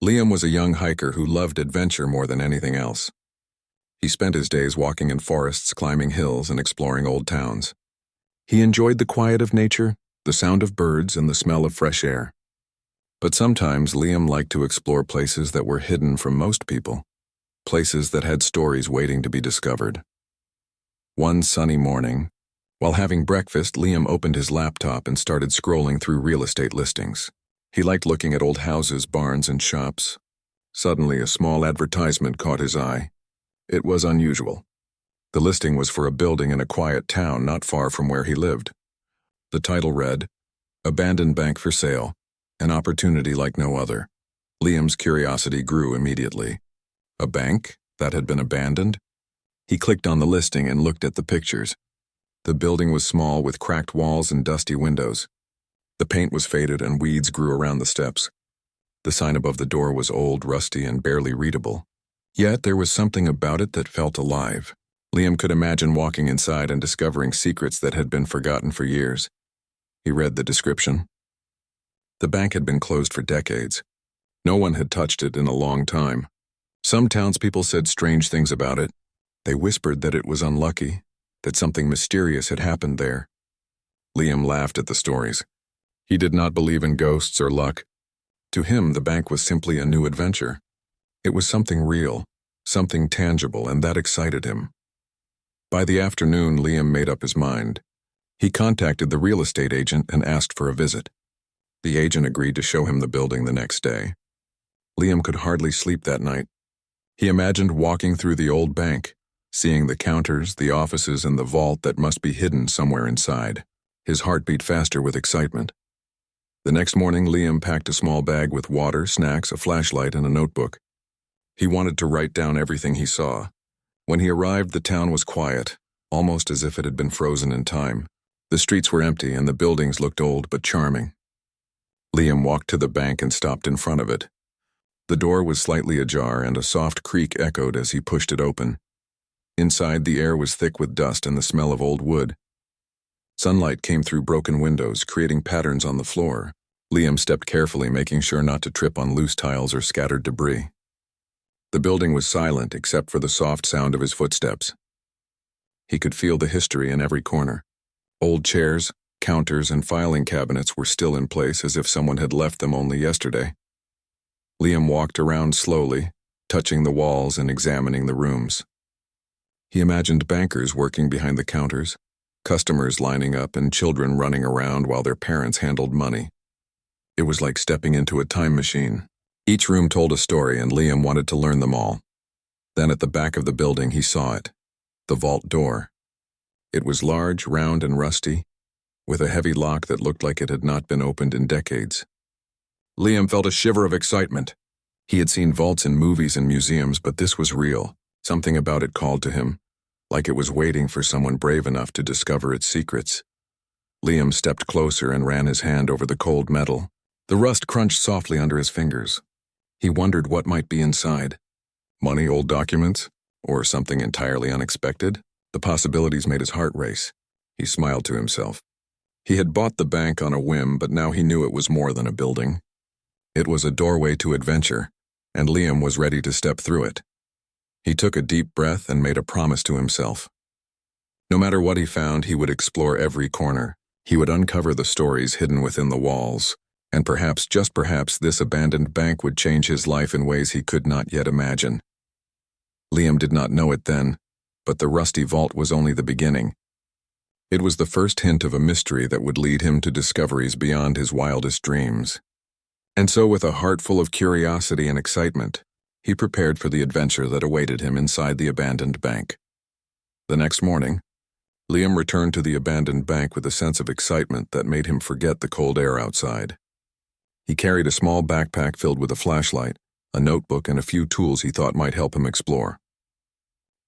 Liam was a young hiker who loved adventure more than anything else. He spent his days walking in forests, climbing hills, and exploring old towns. He enjoyed the quiet of nature, the sound of birds, and the smell of fresh air. But sometimes Liam liked to explore places that were hidden from most people, places that had stories waiting to be discovered. One sunny morning, while having breakfast, Liam opened his laptop and started scrolling through real estate listings. He liked looking at old houses, barns, and shops. Suddenly, a small advertisement caught his eye. It was unusual. The listing was for a building in a quiet town not far from where he lived. The title read, "Abandoned Bank for Sale, an opportunity like no other." Liam's curiosity grew immediately. A bank that had been abandoned? He clicked on the listing and looked at the pictures. The building was small with cracked walls and dusty windows. The paint was faded and weeds grew around the steps. The sign above the door was old, rusty, and barely readable. Yet there was something about it that felt alive. Liam could imagine walking inside and discovering secrets that had been forgotten for years. He read the description. The bank had been closed for decades. No one had touched it in a long time. Some townspeople said strange things about it. They whispered that it was unlucky, that something mysterious had happened there. Liam laughed at the stories. He did not believe in ghosts or luck. To him, the bank was simply a new adventure. It was something real, something tangible, and that excited him. By the afternoon, Liam made up his mind. He contacted the real estate agent and asked for a visit. The agent agreed to show him the building the next day. Liam could hardly sleep that night. He imagined walking through the old bank, seeing the counters, the offices, and the vault that must be hidden somewhere inside. His heart beat faster with excitement. The next morning, Liam packed a small bag with water, snacks, a flashlight, and a notebook. He wanted to write down everything he saw. When he arrived, the town was quiet, almost as if it had been frozen in time. The streets were empty and the buildings looked old but charming. Liam walked to the bank and stopped in front of it. The door was slightly ajar and a soft creak echoed as he pushed it open. Inside, the air was thick with dust and the smell of old wood. Sunlight came through broken windows, creating patterns on the floor. Liam stepped carefully, making sure not to trip on loose tiles or scattered debris. The building was silent except for the soft sound of his footsteps. He could feel the history in every corner. Old chairs, counters, and filing cabinets were still in place as if someone had left them only yesterday. Liam walked around slowly, touching the walls and examining the rooms. He imagined bankers working behind the counters, customers lining up, and children running around while their parents handled money. It was like stepping into a time machine. Each room told a story, and Liam wanted to learn them all. Then at the back of the building, he saw it. The vault door. It was large, round, and rusty, with a heavy lock that looked like it had not been opened in decades. Liam felt a shiver of excitement. He had seen vaults in movies and museums, but this was real. Something about it called to him, like it was waiting for someone brave enough to discover its secrets. Liam stepped closer and ran his hand over the cold metal. The rust crunched softly under his fingers. He wondered what might be inside. Money, old documents, or something entirely unexpected? The possibilities made his heart race. He smiled to himself. He had bought the bank on a whim, but now he knew it was more than a building. It was a doorway to adventure, and Liam was ready to step through it. He took a deep breath and made a promise to himself. No matter what he found, he would explore every corner. He would uncover the stories hidden within the walls, and perhaps, just perhaps, this abandoned bank would change his life in ways he could not yet imagine. Liam did not know it then, but the rusty vault was only the beginning. It was the first hint of a mystery that would lead him to discoveries beyond his wildest dreams. And so, with a heart full of curiosity and excitement, he prepared for the adventure that awaited him inside the abandoned bank. The next morning, Liam returned to the abandoned bank with a sense of excitement that made him forget the cold air outside. He carried a small backpack filled with a flashlight, a notebook, and a few tools he thought might help him explore.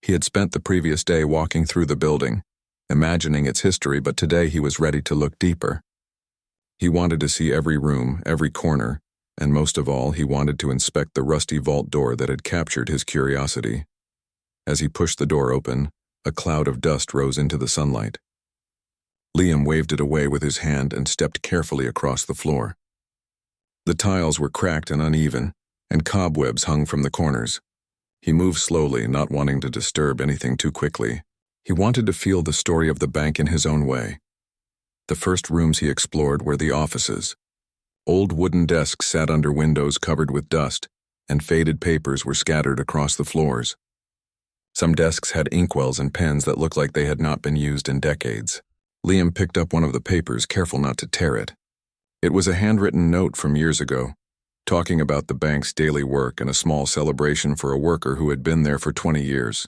He had spent the previous day walking through the building, imagining its history, but today he was ready to look deeper. He wanted to see every room, every corner, and most of all, he wanted to inspect the rusty vault door that had captured his curiosity. As he pushed the door open, a cloud of dust rose into the sunlight. Liam waved it away with his hand and stepped carefully across the floor. The tiles were cracked and uneven, and cobwebs hung from the corners. He moved slowly, not wanting to disturb anything too quickly. He wanted to feel the story of the bank in his own way. The first rooms he explored were the offices. Old wooden desks sat under windows covered with dust, and faded papers were scattered across the floors. Some desks had inkwells and pens that looked like they had not been used in decades. Liam picked up one of the papers, careful not to tear it. It was a handwritten note from years ago, talking about the bank's daily work and a small celebration for a worker who had been there for 20 years.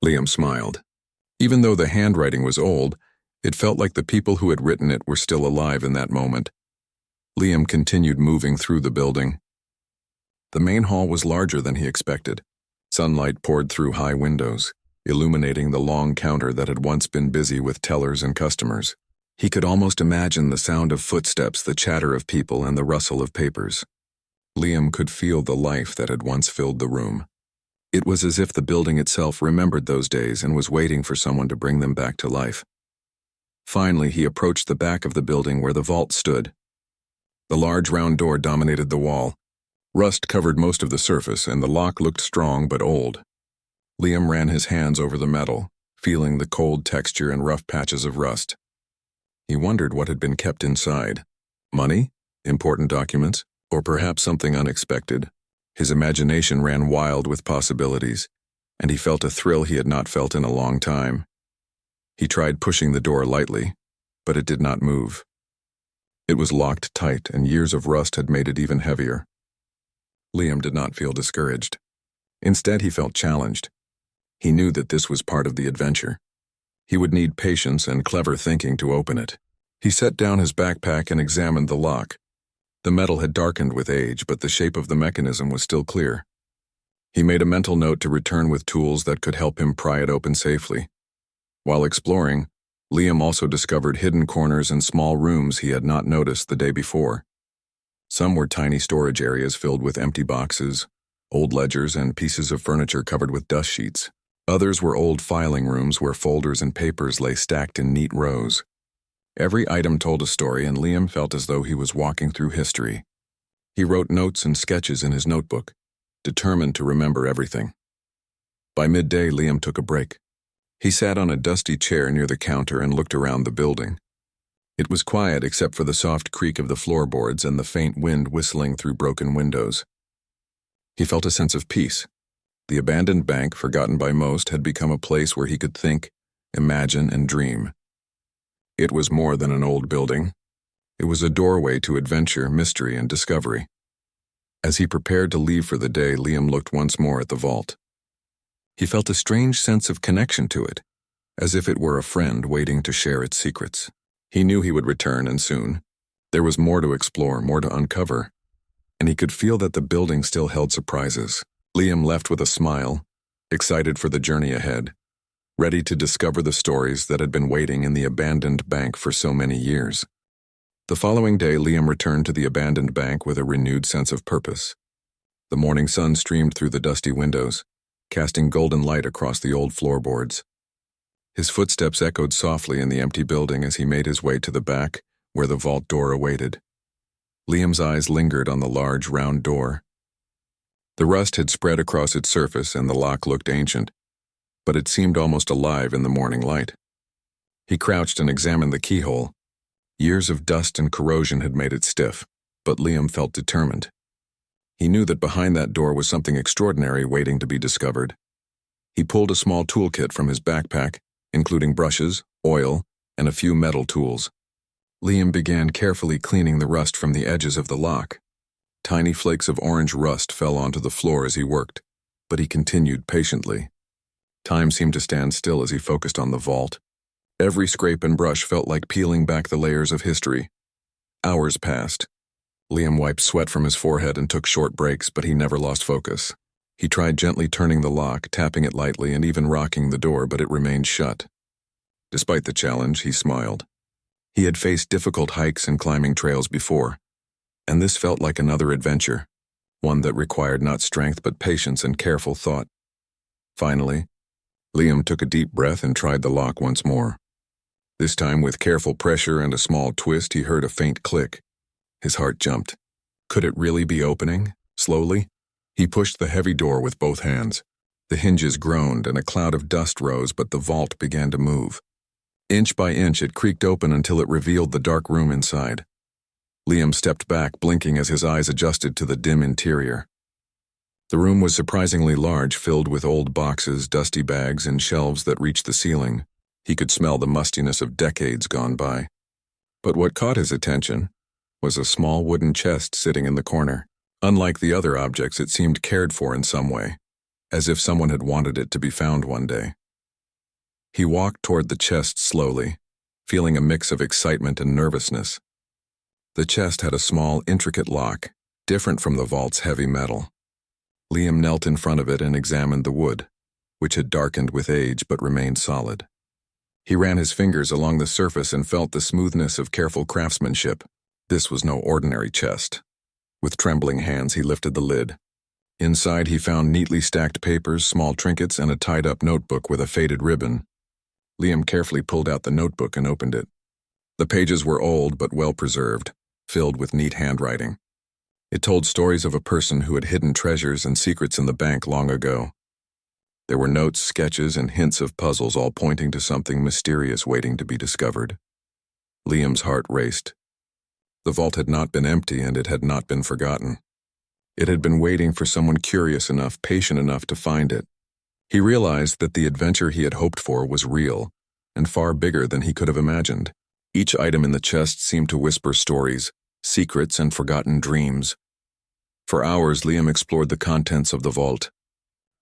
Liam smiled. Even though the handwriting was old, it felt like the people who had written it were still alive in that moment. Liam continued moving through the building. The main hall was larger than he expected. Sunlight poured through high windows, illuminating the long counter that had once been busy with tellers and customers. He could almost imagine the sound of footsteps, the chatter of people, and the rustle of papers. Liam could feel the life that had once filled the room. It was as if the building itself remembered those days and was waiting for someone to bring them back to life. Finally, he approached the back of the building where the vault stood. The large round door dominated the wall. Rust covered most of the surface, and the lock looked strong but old. Liam ran his hands over the metal, feeling the cold texture and rough patches of rust. He wondered what had been kept inside. Money? Important documents? Or perhaps something unexpected? His imagination ran wild with possibilities, and he felt a thrill he had not felt in a long time. He tried pushing the door lightly, but it did not move. It was locked tight, and years of rust had made it even heavier. Liam did not feel discouraged. Instead, he felt challenged. He knew that this was part of the adventure. He would need patience and clever thinking to open it. He set down his backpack and examined the lock. The metal had darkened with age, but the shape of the mechanism was still clear. He made a mental note to return with tools that could help him pry it open safely. While exploring, Liam also discovered hidden corners and small rooms he had not noticed the day before. Some were tiny storage areas filled with empty boxes, old ledgers, and pieces of furniture covered with dust sheets. Others were old filing rooms where folders and papers lay stacked in neat rows. Every item told a story, and Liam felt as though he was walking through history. He wrote notes and sketches in his notebook, determined to remember everything. By midday, Liam took a break. He sat on a dusty chair near the counter and looked around the building. It was quiet except for the soft creak of the floorboards and the faint wind whistling through broken windows. He felt a sense of peace. The abandoned bank, forgotten by most, had become a place where he could think, imagine, and dream. It was more than an old building. It was a doorway to adventure, mystery, and discovery. As he prepared to leave for the day, Liam looked once more at the vault. He felt a strange sense of connection to it, as if it were a friend waiting to share its secrets. He knew he would return, and soon. There was more to explore, more to uncover, and he could feel that the building still held surprises. Liam left with a smile, excited for the journey ahead, ready to discover the stories that had been waiting in the abandoned bank for so many years. The following day, Liam returned to the abandoned bank with a renewed sense of purpose. The morning sun streamed through the dusty windows, casting golden light across the old floorboards. His footsteps echoed softly in the empty building as he made his way to the back, where the vault door awaited. Liam's eyes lingered on the large, round door. The rust had spread across its surface and the lock looked ancient, but it seemed almost alive in the morning light. He crouched and examined the keyhole. Years of dust and corrosion had made it stiff, but Liam felt determined. He knew that behind that door was something extraordinary waiting to be discovered. He pulled a small toolkit from his backpack, including brushes, oil, and a few metal tools. Liam began carefully cleaning the rust from the edges of the lock. Tiny flakes of orange rust fell onto the floor as he worked, but he continued patiently. Time seemed to stand still as he focused on the vault. Every scrape and brush felt like peeling back the layers of history. Hours passed. Liam wiped sweat from his forehead and took short breaks, but he never lost focus. He tried gently turning the lock, tapping it lightly, and even rocking the door, but it remained shut. Despite the challenge, he smiled. He had faced difficult hikes and climbing trails before, and this felt like another adventure, one that required not strength but patience and careful thought. Finally, Liam took a deep breath and tried the lock once more. This time, with careful pressure and a small twist, he heard a faint click. His heart jumped. Could it really be opening? Slowly, he pushed the heavy door with both hands. The hinges groaned and a cloud of dust rose, but the vault began to move. Inch by inch, it creaked open until it revealed the dark room inside. Liam stepped back, blinking as his eyes adjusted to the dim interior. The room was surprisingly large, filled with old boxes, dusty bags, and shelves that reached the ceiling. He could smell the mustiness of decades gone by. But what caught his attention was a small wooden chest sitting in the corner. Unlike the other objects, it seemed cared for in some way, as if someone had wanted it to be found one day. He walked toward the chest slowly, feeling a mix of excitement and nervousness. The chest had a small, intricate lock, different from the vault's heavy metal. Liam knelt in front of it and examined the wood, which had darkened with age but remained solid. He ran his fingers along the surface and felt the smoothness of careful craftsmanship. This was no ordinary chest. With trembling hands, he lifted the lid. Inside, he found neatly stacked papers, small trinkets, and a tied-up notebook with a faded ribbon. Liam carefully pulled out the notebook and opened it. The pages were old but well-preserved, filled with neat handwriting. It told stories of a person who had hidden treasures and secrets in the bank long ago. There were notes, sketches, and hints of puzzles, all pointing to something mysterious waiting to be discovered. Liam's heart raced. The vault had not been empty, and it had not been forgotten. It had been waiting for someone curious enough, patient enough to find it. He realized that the adventure he had hoped for was real, and far bigger than he could have imagined. Each item in the chest seemed to whisper stories, secrets, and forgotten dreams. For hours, Liam explored the contents of the vault.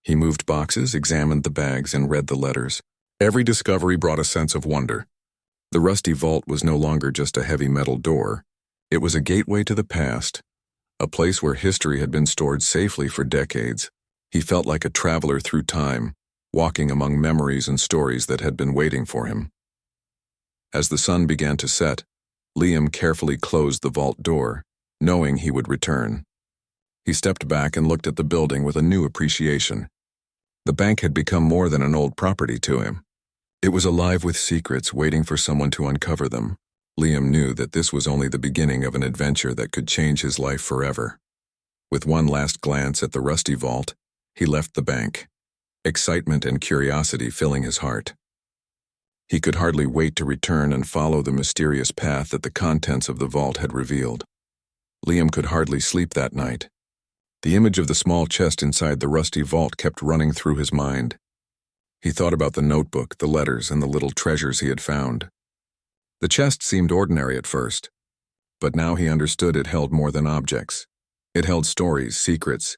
He moved boxes, examined the bags, and read the letters. Every discovery brought a sense of wonder. The rusty vault was no longer just a heavy metal door. It was a gateway to the past, a place where history had been stored safely for decades. He felt like a traveler through time, walking among memories and stories that had been waiting for him. As the sun began to set, Liam carefully closed the vault door, knowing he would return. He stepped back and looked at the building with a new appreciation. The bank had become more than an old property to him. It was alive with secrets waiting for someone to uncover them. Liam knew that this was only the beginning of an adventure that could change his life forever. With one last glance at the rusty vault, he left the bank, excitement and curiosity filling his heart. He could hardly wait to return and follow the mysterious path that the contents of the vault had revealed. Liam could hardly sleep that night. The image of the small chest inside the rusty vault kept running through his mind. He thought about the notebook, the letters, and the little treasures he had found. The chest seemed ordinary at first, but now he understood it held more than objects. It held stories, secrets,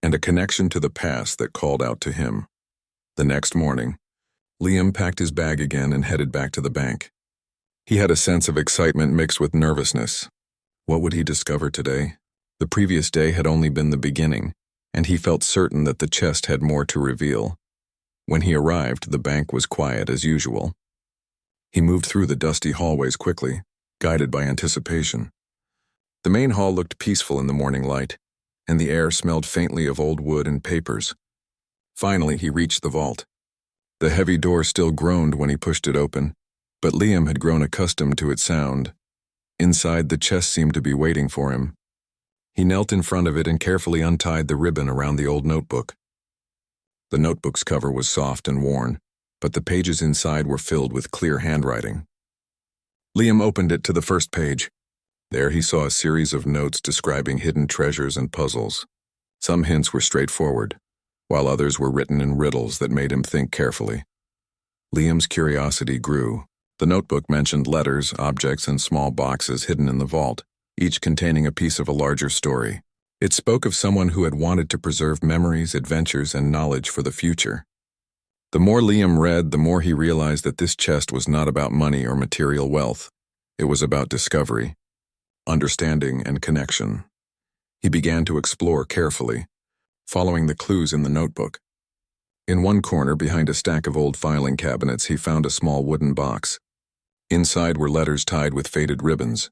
and a connection to the past that called out to him. The next morning, Liam packed his bag again and headed back to the bank. He had a sense of excitement mixed with nervousness. What would he discover today? The previous day had only been the beginning, and he felt certain that the chest had more to reveal. When he arrived, the bank was quiet as usual. He moved through the dusty hallways quickly, guided by anticipation. The main hall looked peaceful in the morning light, and the air smelled faintly of old wood and papers. Finally, he reached the vault. The heavy door still groaned when he pushed it open, but Liam had grown accustomed to its sound. Inside, the chest seemed to be waiting for him. He knelt in front of it and carefully untied the ribbon around the old notebook. The notebook's cover was soft and worn, but the pages inside were filled with clear handwriting. Liam opened it to the first page. There he saw a series of notes describing hidden treasures and puzzles. Some hints were straightforward, while others were written in riddles that made him think carefully. Liam's curiosity grew. The notebook mentioned letters, objects, and small boxes hidden in the vault, each containing a piece of a larger story. It spoke of someone who had wanted to preserve memories, adventures, and knowledge for the future. The more Liam read, the more he realized that this chest was not about money or material wealth. It was about discovery, understanding, and connection. He began to explore carefully, following the clues in the notebook. In one corner, behind a stack of old filing cabinets, he found a small wooden box. Inside were letters tied with faded ribbons.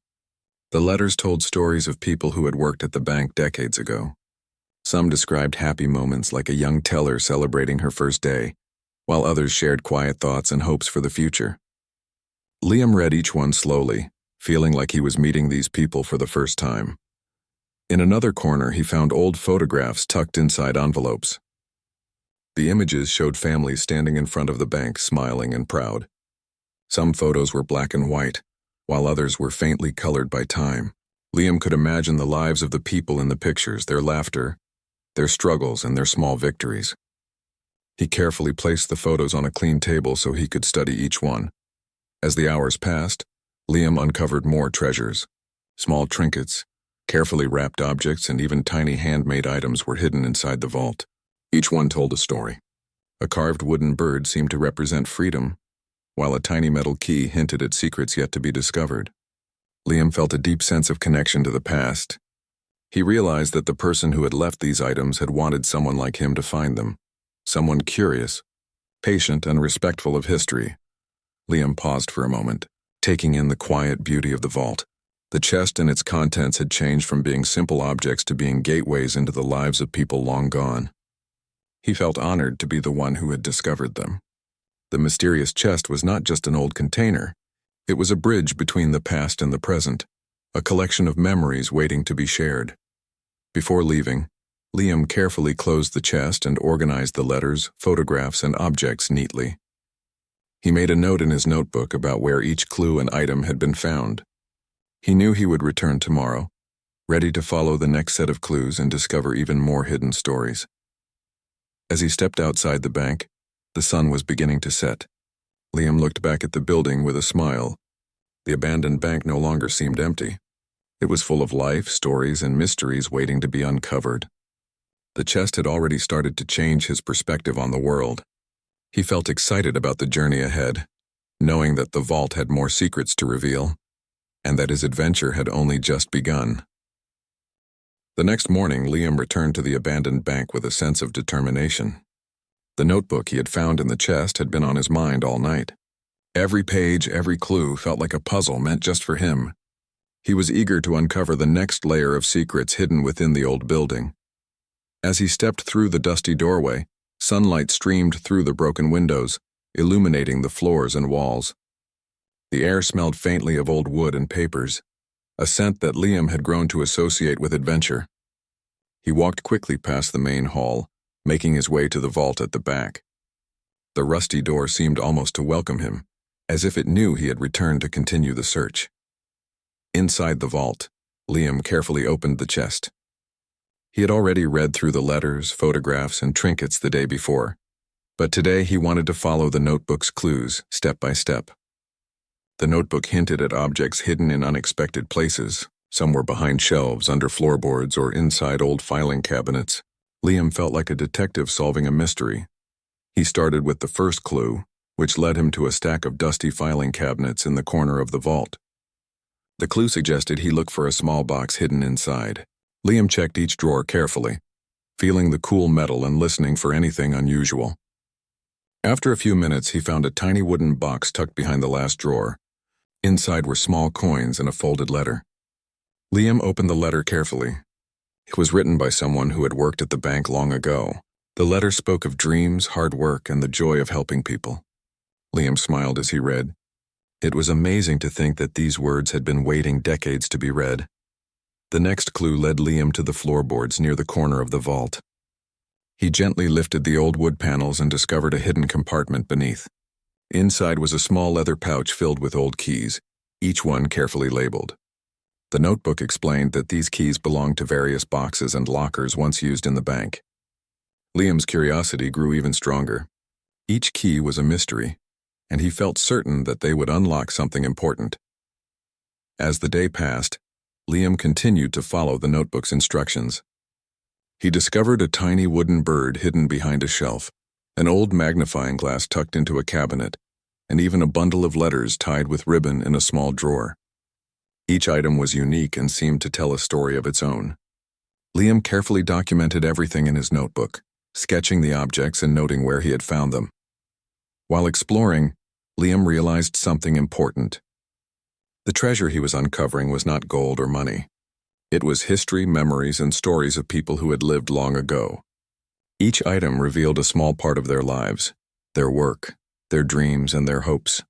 The letters told stories of people who had worked at the bank decades ago. Some described happy moments like a young teller celebrating her first day, while others shared quiet thoughts and hopes for the future. Liam read each one slowly, feeling like he was meeting these people for the first time. In another corner, he found old photographs tucked inside envelopes. The images showed families standing in front of the bank, smiling and proud. Some photos were black and white, while others were faintly colored by time. Liam could imagine the lives of the people in the pictures, their laughter, their struggles, and their small victories. He carefully placed the photos on a clean table so he could study each one. As the hours passed, Liam uncovered more treasures. Small trinkets, carefully wrapped objects, and even tiny handmade items were hidden inside the vault. Each one told a story. A carved wooden bird seemed to represent freedom, while a tiny metal key hinted at secrets yet to be discovered. Liam felt a deep sense of connection to the past. He realized that the person who had left these items had wanted someone like him to find them, someone curious, patient, and respectful of history. Liam paused for a moment, taking in the quiet beauty of the vault. The chest and its contents had changed from being simple objects to being gateways into the lives of people long gone. He felt honored to be the one who had discovered them. The mysterious chest was not just an old container. It was a bridge between the past and the present, a collection of memories waiting to be shared. Before leaving, Liam carefully closed the chest and organized the letters, photographs, and objects neatly. He made a note in his notebook about where each clue and item had been found. He knew he would return tomorrow, ready to follow the next set of clues and discover even more hidden stories. As he stepped outside the bank, the sun was beginning to set. Liam looked back at the building with a smile. The abandoned bank no longer seemed empty. It was full of life, stories, and mysteries waiting to be uncovered. The chest had already started to change his perspective on the world. He felt excited about the journey ahead, knowing that the vault had more secrets to reveal, and that his adventure had only just begun. The next morning, Liam returned to the abandoned bank with a sense of determination. The notebook he had found in the chest had been on his mind all night. Every page, every clue felt like a puzzle meant just for him. He was eager to uncover the next layer of secrets hidden within the old building. As he stepped through the dusty doorway, sunlight streamed through the broken windows, illuminating the floors and walls. The air smelled faintly of old wood and papers, a scent that Liam had grown to associate with adventure. He walked quickly past the main hall, making his way to the vault at the back. The rusty door seemed almost to welcome him, as if it knew he had returned to continue the search. Inside the vault, Liam carefully opened the chest. He had already read through the letters, photographs, and trinkets the day before, but today he wanted to follow the notebook's clues step by step. The notebook hinted at objects hidden in unexpected places. Some were behind shelves, under floorboards, or inside old filing cabinets. Liam felt like a detective solving a mystery. He started with the first clue, which led him to a stack of dusty filing cabinets in the corner of the vault. The clue suggested he look for a small box hidden inside. Liam checked each drawer carefully, feeling the cool metal and listening for anything unusual. After a few minutes, he found a tiny wooden box tucked behind the last drawer. Inside were small coins and a folded letter. Liam opened the letter carefully. It was written by someone who had worked at the bank long ago. The letter spoke of dreams, hard work, and the joy of helping people. Liam smiled as he read. It was amazing to think that these words had been waiting decades to be read. The next clue led Liam to the floorboards near the corner of the vault. He gently lifted the old wood panels and discovered a hidden compartment beneath. Inside was a small leather pouch filled with old keys, each one carefully labeled. The notebook explained that these keys belonged to various boxes and lockers once used in the bank. Liam's curiosity grew even stronger. Each key was a mystery, and he felt certain that they would unlock something important. As the day passed, Liam continued to follow the notebook's instructions. He discovered a tiny wooden bird hidden behind a shelf, an old magnifying glass tucked into a cabinet, and even a bundle of letters tied with ribbon in a small drawer. Each item was unique and seemed to tell a story of its own. Liam carefully documented everything in his notebook, sketching the objects and noting where he had found them. While exploring, Liam realized something important. The treasure he was uncovering was not gold or money. It was history, memories, and stories of people who had lived long ago. Each item revealed a small part of their lives, their work, their dreams, and their hopes.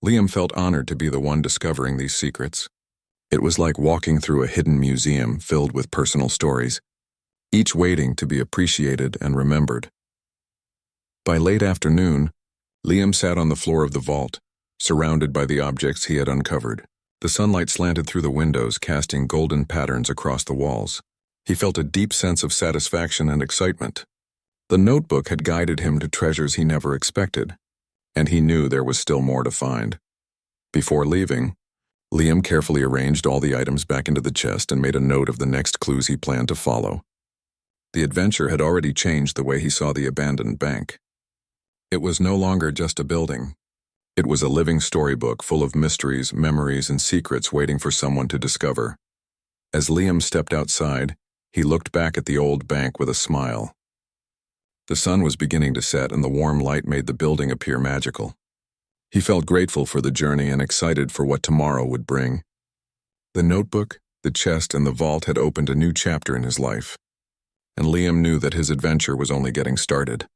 Liam felt honored to be the one discovering these secrets. It was like walking through a hidden museum filled with personal stories, each waiting to be appreciated and remembered. By late afternoon, Liam sat on the floor of the vault, surrounded by the objects he had uncovered. The sunlight slanted through the windows, casting golden patterns across the walls. He felt a deep sense of satisfaction and excitement. The notebook had guided him to treasures he never expected, and he knew there was still more to find. Before leaving, Liam carefully arranged all the items back into the chest and made a note of the next clues he planned to follow. The adventure had already changed the way he saw the abandoned bank. It was no longer just a building. It was a living storybook full of mysteries, memories, and secrets waiting for someone to discover. As Liam stepped outside, he looked back at the old bank with a smile. The sun was beginning to set, and the warm light made the building appear magical. He felt grateful for the journey and excited for what tomorrow would bring. The notebook, the chest, and the vault had opened a new chapter in his life, and Liam knew that his adventure was only getting started.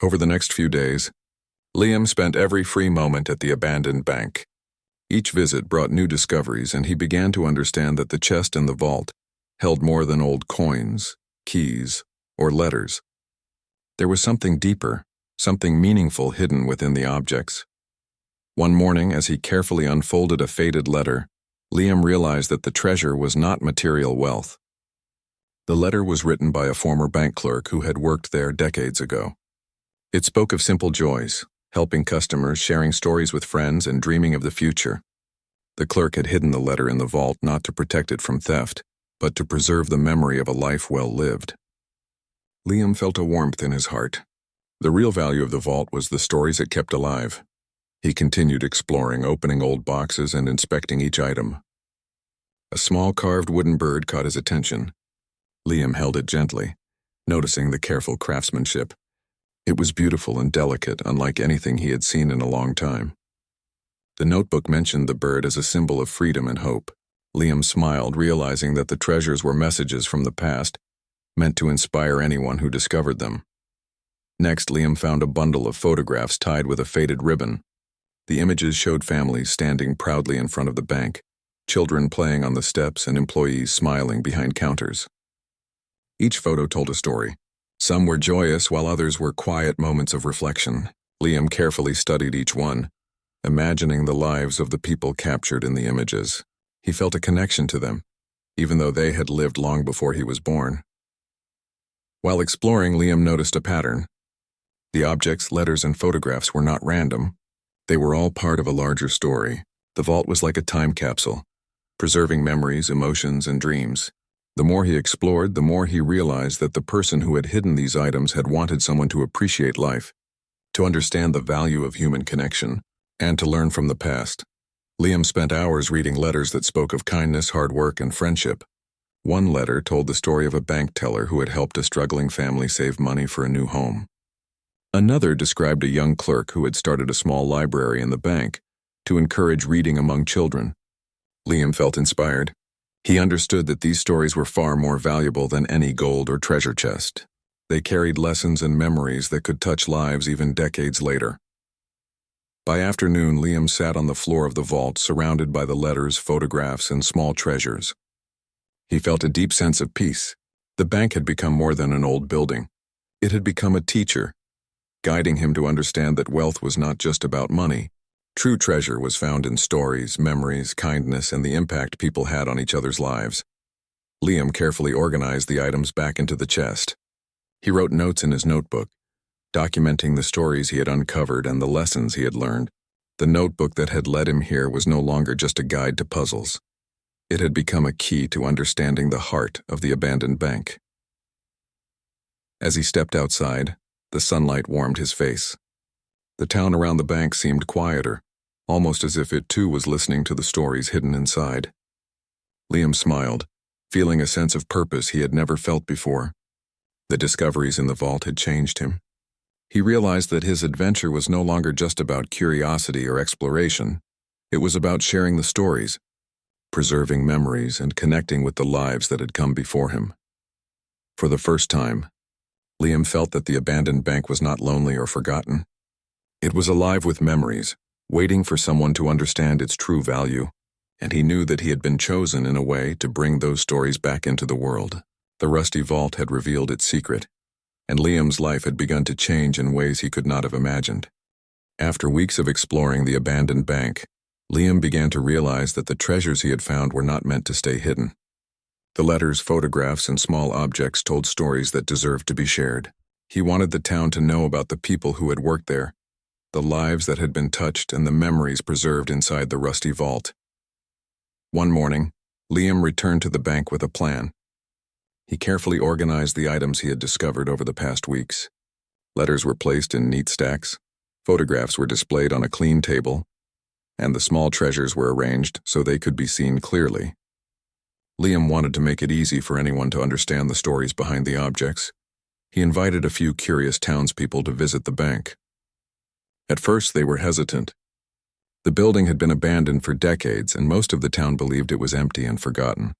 Over the next few days, Liam spent every free moment at the abandoned bank. Each visit brought new discoveries, and he began to understand that the chest and the vault held more than old coins, keys, or letters. There was something deeper, something meaningful hidden within the objects. One morning, as he carefully unfolded a faded letter, Liam realized that the treasure was not material wealth. The letter was written by a former bank clerk who had worked there decades ago. It spoke of simple joys, helping customers, sharing stories with friends, and dreaming of the future. The clerk had hidden the letter in the vault not to protect it from theft, but to preserve the memory of a life well lived. Liam felt a warmth in his heart. The real value of the vault was the stories it kept alive. He continued exploring, opening old boxes and inspecting each item. A small carved wooden bird caught his attention. Liam held it gently, noticing the careful craftsmanship. It was beautiful and delicate, unlike anything he had seen in a long time. The notebook mentioned the bird as a symbol of freedom and hope. Liam smiled, realizing that the treasures were messages from the past, meant to inspire anyone who discovered them. Next, Liam found a bundle of photographs tied with a faded ribbon. The images showed families standing proudly in front of the bank, children playing on the steps, and employees smiling behind counters. Each photo told a story. Some were joyous, while others were quiet moments of reflection. Liam carefully studied each one, imagining the lives of the people captured in the images. He felt a connection to them, even though they had lived long before he was born. While exploring, Liam noticed a pattern. The objects, letters, and photographs were not random. They were all part of a larger story. The vault was like a time capsule, preserving memories, emotions, and dreams. The more he explored, the more he realized that the person who had hidden these items had wanted someone to appreciate life, to understand the value of human connection, and to learn from the past. Liam spent hours reading letters that spoke of kindness, hard work, and friendship. One letter told the story of a bank teller who had helped a struggling family save money for a new home. Another described a young clerk who had started a small library in the bank to encourage reading among children. Liam felt inspired. He understood that these stories were far more valuable than any gold or treasure chest. They carried lessons and memories that could touch lives even decades later. By afternoon, Liam sat on the floor of the vault, surrounded by the letters, photographs, and small treasures. He felt a deep sense of peace. The bank had become more than an old building. It had become a teacher, guiding him to understand that wealth was not just about money. True treasure was found in stories, memories, kindness, and the impact people had on each other's lives. Liam carefully organized the items back into the chest. He wrote notes in his notebook, documenting the stories he had uncovered and the lessons he had learned. The notebook that had led him here was no longer just a guide to puzzles. It had become a key to understanding the heart of the abandoned bank. As he stepped outside, the sunlight warmed his face. The town around the bank seemed quieter, almost as if it too was listening to the stories hidden inside. Liam smiled, feeling a sense of purpose he had never felt before. The discoveries in the vault had changed him. He realized that his adventure was no longer just about curiosity or exploration. It was about sharing the stories, preserving memories, and connecting with the lives that had come before him. For the first time, Liam felt that the abandoned bank was not lonely or forgotten. It was alive with memories, waiting for someone to understand its true value. and he knew that he had been chosen in a way to bring those stories back into the world. The rusty vault had revealed its secret, and Liam's life had begun to change in ways he could not have imagined. After weeks of exploring the abandoned bank, Liam began to realize that the treasures he had found were not meant to stay hidden. The letters, photographs, and small objects told stories that deserved to be shared. He wanted the town to know about the people who had worked there, the lives that had been touched, and the memories preserved inside the rusty vault. One morning, Liam returned to the bank with a plan. He carefully organized the items he had discovered over the past weeks. Letters were placed in neat stacks, photographs were displayed on a clean table, and the small treasures were arranged so they could be seen clearly. Liam wanted to make it easy for anyone to understand the stories behind the objects. He invited a few curious townspeople to visit the bank. At first, they were hesitant. The building had been abandoned for decades, and most of the town believed it was empty and forgotten.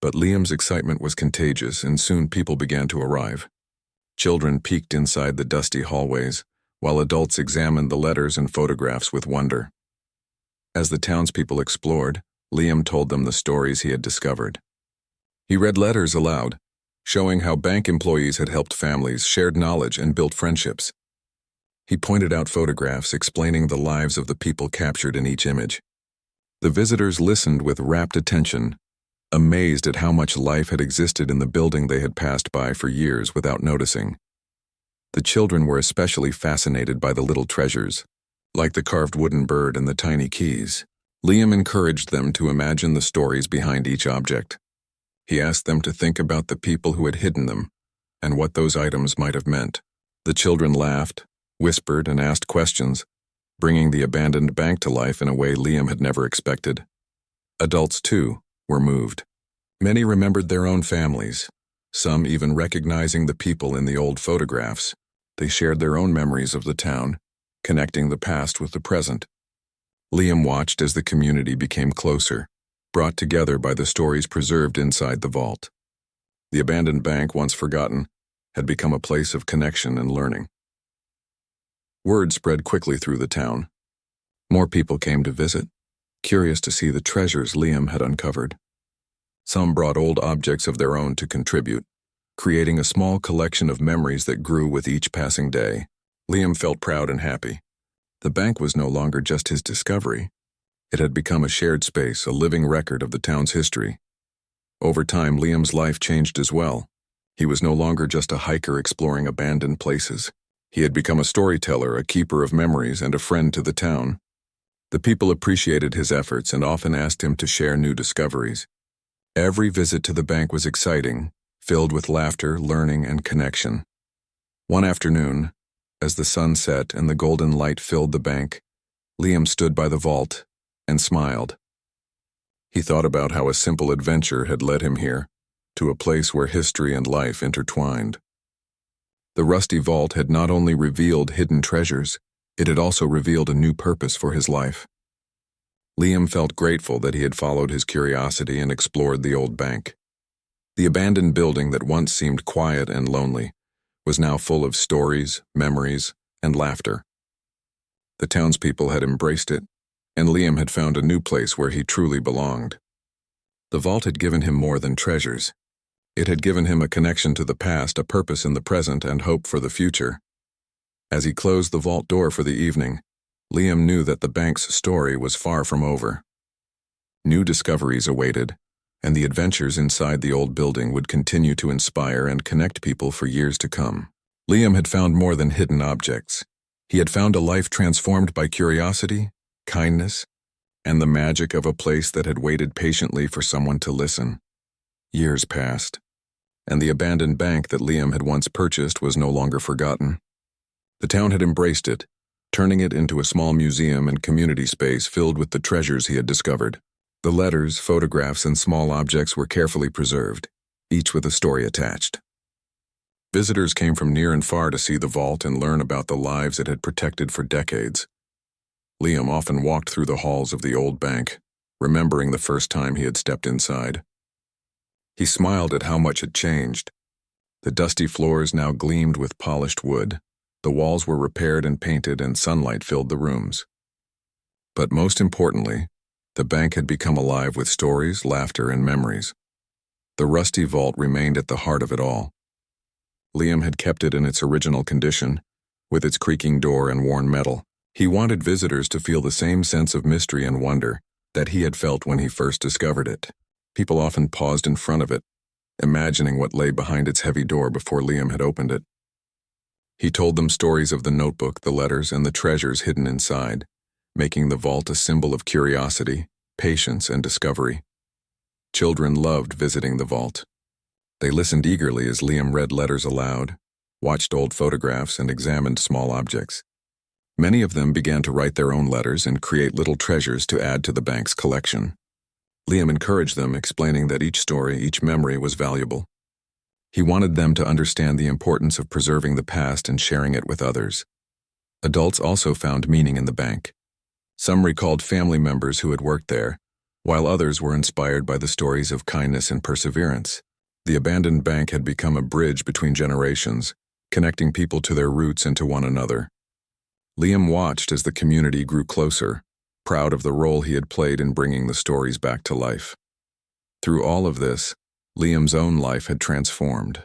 But Liam's excitement was contagious, and soon people began to arrive. Children peeked inside the dusty hallways, while adults examined the letters and photographs with wonder. As the townspeople explored, Liam told them the stories he had discovered. He read letters aloud, showing how bank employees had helped families, shared knowledge, and built friendships. He pointed out photographs explaining the lives of the people captured in each image. The visitors listened with rapt attention, amazed at how much life had existed in the building they had passed by for years without noticing. The children were especially fascinated by the little treasures, like the carved wooden bird and the tiny keys. Liam encouraged them to imagine the stories behind each object. He asked them to think about the people who had hidden them and what those items might have meant. The children laughed, whispered, and asked questions, bringing the abandoned bank to life in a way Liam had never expected. Adults, too, were moved. Many remembered their own families, some even recognizing the people in the old photographs. They shared their own memories of the town, connecting the past with the present. Liam watched as the community became closer, brought together by the stories preserved inside the vault. The abandoned bank, once forgotten, had become a place of connection and learning. Word spread quickly through the town. More people came to visit, curious to see the treasures Liam had uncovered. Some brought old objects of their own to contribute, creating a small collection of memories that grew with each passing day. Liam felt proud and happy. The bank was no longer just his discovery. It had become a shared space, a living record of the town's history. Over time, Liam's life changed as well. He was no longer just a hiker exploring abandoned places. He had become a storyteller, a keeper of memories, and a friend to the town. The people appreciated his efforts and often asked him to share new discoveries. Every visit to the bank was exciting, filled with laughter, learning, and connection. One afternoon, as the sun set and the golden light filled the bank, Liam stood by the vault and smiled. He thought about how a simple adventure had led him here, to a place where history and life intertwined. The rusty vault had not only revealed hidden treasures, it had also revealed a new purpose for his life. Liam felt grateful that he had followed his curiosity and explored the old bank. The abandoned building that once seemed quiet and lonely was now full of stories, memories, and laughter. The townspeople had embraced it, and Liam had found a new place where he truly belonged. The vault had given him more than treasures. It had given him a connection to the past, a purpose in the present, and hope for the future. As he closed the vault door for the evening, Liam knew that the bank's story was far from over. New discoveries awaited, and the adventures inside the old building would continue to inspire and connect people for years to come. Liam had found more than hidden objects. He had found a life transformed by curiosity, kindness, and the magic of a place that had waited patiently for someone to listen. Years passed, and the abandoned bank that Liam had once purchased was no longer forgotten. The town had embraced it, turning it into a small museum and community space filled with the treasures he had discovered. The letters, photographs, and small objects were carefully preserved, each with a story attached. Visitors came from near and far to see the vault and learn about the lives it had protected for decades. Liam often walked through the halls of the old bank, remembering the first time he had stepped inside. He smiled at how much had changed. The dusty floors now gleamed with polished wood. The walls were repaired and painted, and sunlight filled the rooms. But most importantly, The bank had become alive with stories, laughter, and memories. The rusty vault remained at the heart of it all. Liam had kept it in its original condition, with its creaking door and worn metal. He wanted visitors to feel the same sense of mystery and wonder that he had felt when he first discovered it. People often paused in front of it, imagining what lay behind its heavy door before Liam had opened it. He told them stories of the notebook, the letters, and the treasures hidden inside, making the vault a symbol of curiosity, patience, and discovery. Children loved visiting the vault. They listened eagerly as Liam read letters aloud, watched old photographs, and examined small objects. Many of them began to write their own letters and create little treasures to add to the bank's collection. Liam encouraged them, explaining that each story, each memory was valuable. He wanted them to understand the importance of preserving the past and sharing it with others. Adults also found meaning in the bank. Some recalled family members who had worked there, while others were inspired by the stories of kindness and perseverance. The abandoned bank had become a bridge between generations, connecting people to their roots and to one another. Liam watched as the community grew closer, proud of the role he had played in bringing the stories back to life. Through all of this, Liam's own life had transformed.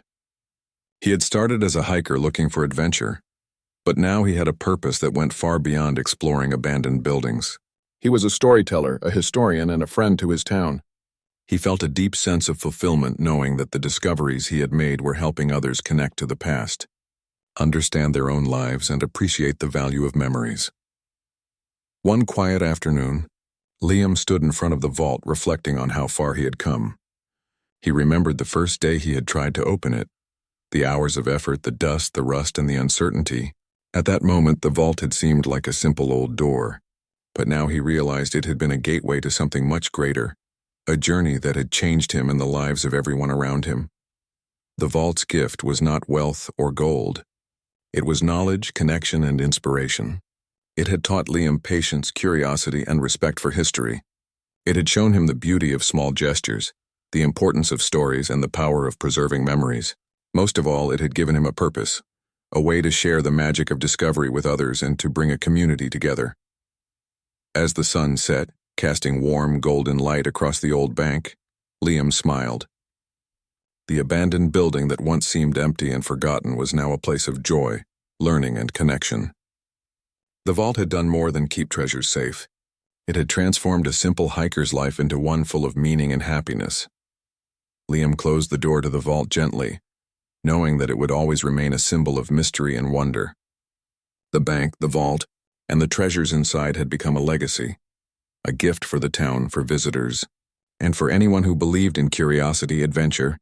He had started as a hiker looking for adventure, but now he had a purpose that went far beyond exploring abandoned buildings. He was a storyteller, a historian, and a friend to his town. He felt a deep sense of fulfillment knowing that the discoveries he had made were helping others connect to the past, understand their own lives, and appreciate the value of memories. One quiet afternoon, Liam stood in front of the vault reflecting on how far he had come. He remembered the first day he had tried to open it, the hours of effort, the dust, the rust, and the uncertainty. At that moment, the vault had seemed like a simple old door, but now he realized it had been a gateway to something much greater, a journey that had changed him and the lives of everyone around him. The vault's gift was not wealth or gold. It was knowledge, connection, and inspiration. It had taught Liam patience, curiosity, and respect for history. It had shown him the beauty of small gestures, the importance of stories, and the power of preserving memories. Most of all, it had given him a purpose, a way to share the magic of discovery with others and to bring a community together. As the sun set, casting warm, golden light across the old bank, Liam smiled. The abandoned building that once seemed empty and forgotten was now a place of joy, learning, and connection. The vault had done more than keep treasures safe. It had transformed a simple hiker's life into one full of meaning and happiness. Liam closed the door to the vault gently, knowing that it would always remain a symbol of mystery and wonder. The bank, the vault, and the treasures inside had become a legacy, a gift for the town, for visitors, and for anyone who believed in curiosity, adventure,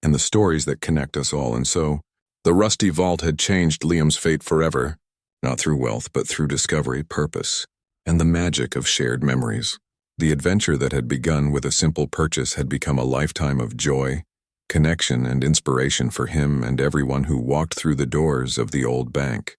and the stories that connect us all. And so, the rusty vault had changed Liam's fate forever, not through wealth, but through discovery, purpose, and the magic of shared memories. The adventure that had begun with a simple purchase had become a lifetime of joy, connection, and inspiration for him and everyone who walked through the doors of the old bank.